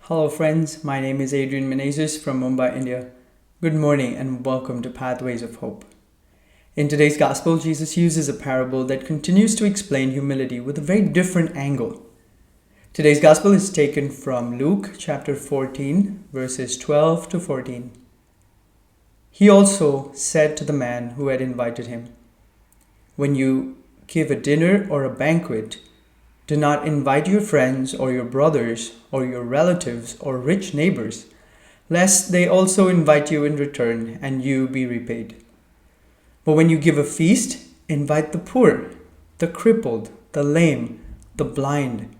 Hello friends, my name is Adrian Menezes from Mumbai, India. Good morning and welcome to Pathways of Hope. In today's Gospel, Jesus uses a parable that continues to explain humility with a very different angle. Today's Gospel is taken from Luke chapter 14, verses 12 to 14. He also said to the man who had invited him, "When you give a dinner or a banquet, do not invite your friends or your brothers or your relatives or rich neighbors, lest they also invite you in return and you be repaid. But when you give a feast, invite the poor, the crippled, the lame, the blind,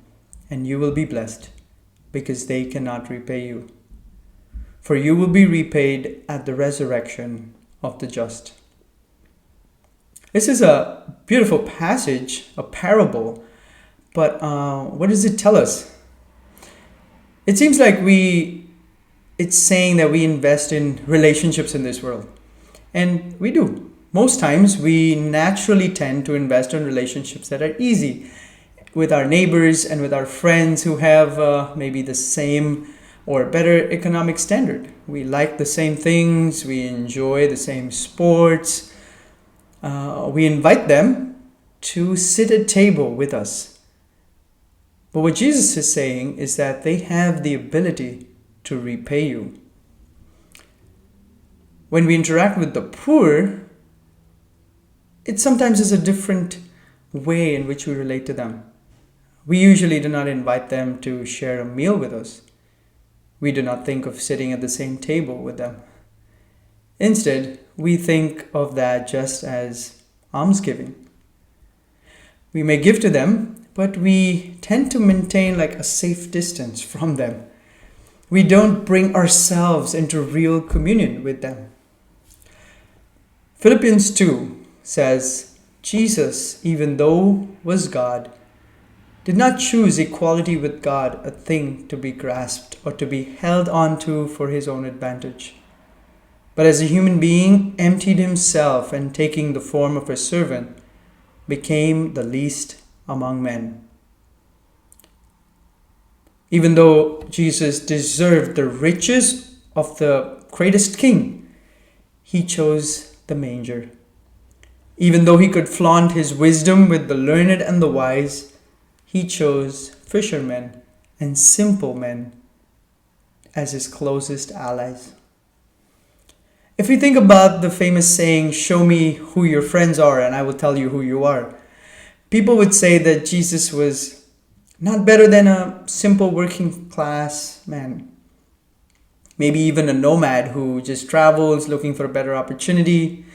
and you will be blessed, because they cannot repay you. For you will be repaid at the resurrection of the just." This is a beautiful passage, a parable. But what does it tell us? It seems like it's saying that we invest in relationships in this world. And we do. Most times we naturally tend to invest in relationships that are easy with our neighbors and with our friends who have maybe the same or better economic standard. We like the same things. We enjoy the same sports. We invite them to sit at table with us. But what Jesus is saying is that they have the ability to repay you. When we interact with the poor, it sometimes is a different way in which we relate to them. We usually do not invite them to share a meal with us. We do not think of sitting at the same table with them. Instead, we think of that just as almsgiving. We may give to them, but we tend to maintain like a safe distance from them. We don't bring ourselves into real communion with them. Philippians 2 says, Jesus, even though was God, did not choose equality with God a thing to be grasped or to be held onto for his own advantage. But as a human being, emptied himself, and taking the form of a servant, became the least among men. Even though Jesus deserved the riches of the greatest king, he chose the manger. Even though he could flaunt his wisdom with the learned and the wise, he chose fishermen and simple men as his closest allies. If we think about the famous saying, "Show me who your friends are and I will tell you who you are," people would say that Jesus was not better than a simple working class man. Maybe even a nomad who just travels looking for a better opportunity.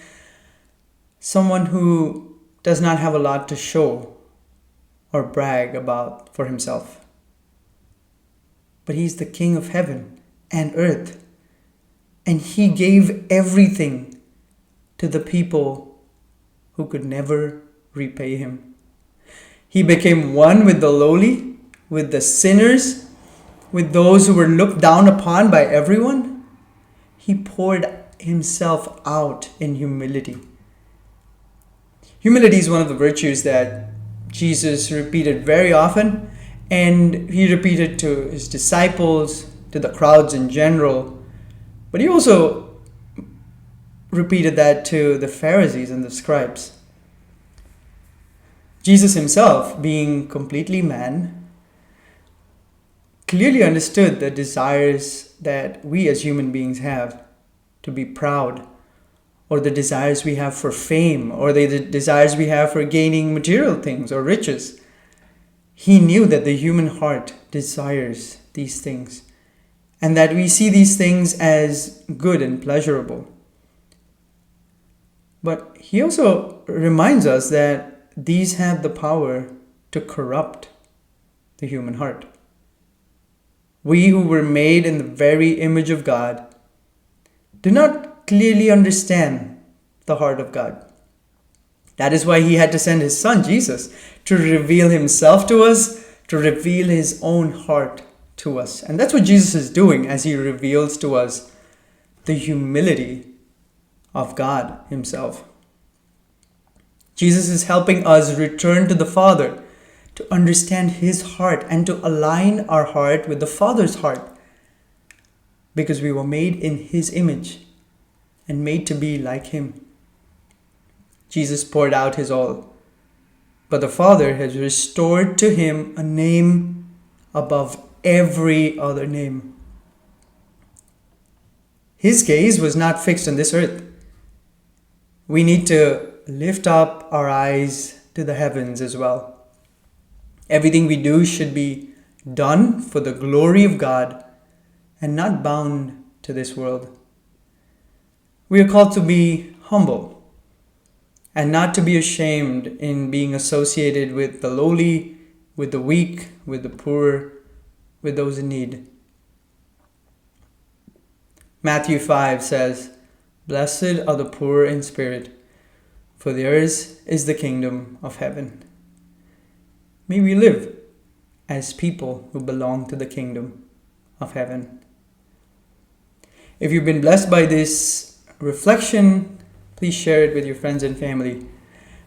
Someone who does not have a lot to show or brag about for himself. But he's the King of heaven and earth. And he gave everything to the people who could never repay him. He became one with the lowly, with the sinners, with those who were looked down upon by everyone. He poured himself out in humility. Humility is one of the virtues that Jesus repeated very often, and he repeated to his disciples, to the crowds in general. But he also repeated that to the Pharisees and the scribes. Jesus himself, being completely man, clearly understood the desires that we as human beings have to be proud, or the desires we have for fame, or the desires we have for gaining material things or riches. He knew that the human heart desires these things, and that we see these things as good and pleasurable. But he also reminds us that these have the power to corrupt the human heart. We who were made in the very image of God do not clearly understand the heart of God. That is why he had to send his son, Jesus, to reveal himself to us, to reveal his own heart to us. And that's what Jesus is doing as he reveals to us the humility of God himself. Jesus is helping us return to the Father, to understand his heart and to align our heart with the Father's heart because we were made in His image and made to be like Him. Jesus poured out His all, but the Father has restored to Him a name above every other name. His gaze was not fixed on this earth. We need to lift up our eyes to the heavens as well. Everything we do should be done for the glory of God and not bound to this world. We are called to be humble and not to be ashamed in being associated with the lowly, with the weak, with the poor, with those in need. Matthew 5 says, "Blessed are the poor in spirit, for theirs is the kingdom of heaven." May we live as people who belong to the kingdom of heaven. If you've been blessed by this reflection, please share it with your friends and family.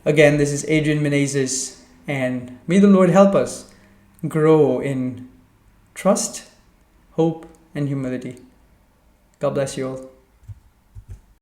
Again, this is Adrian Menezes, and may the Lord help us grow in trust, hope, and humility. God bless you all.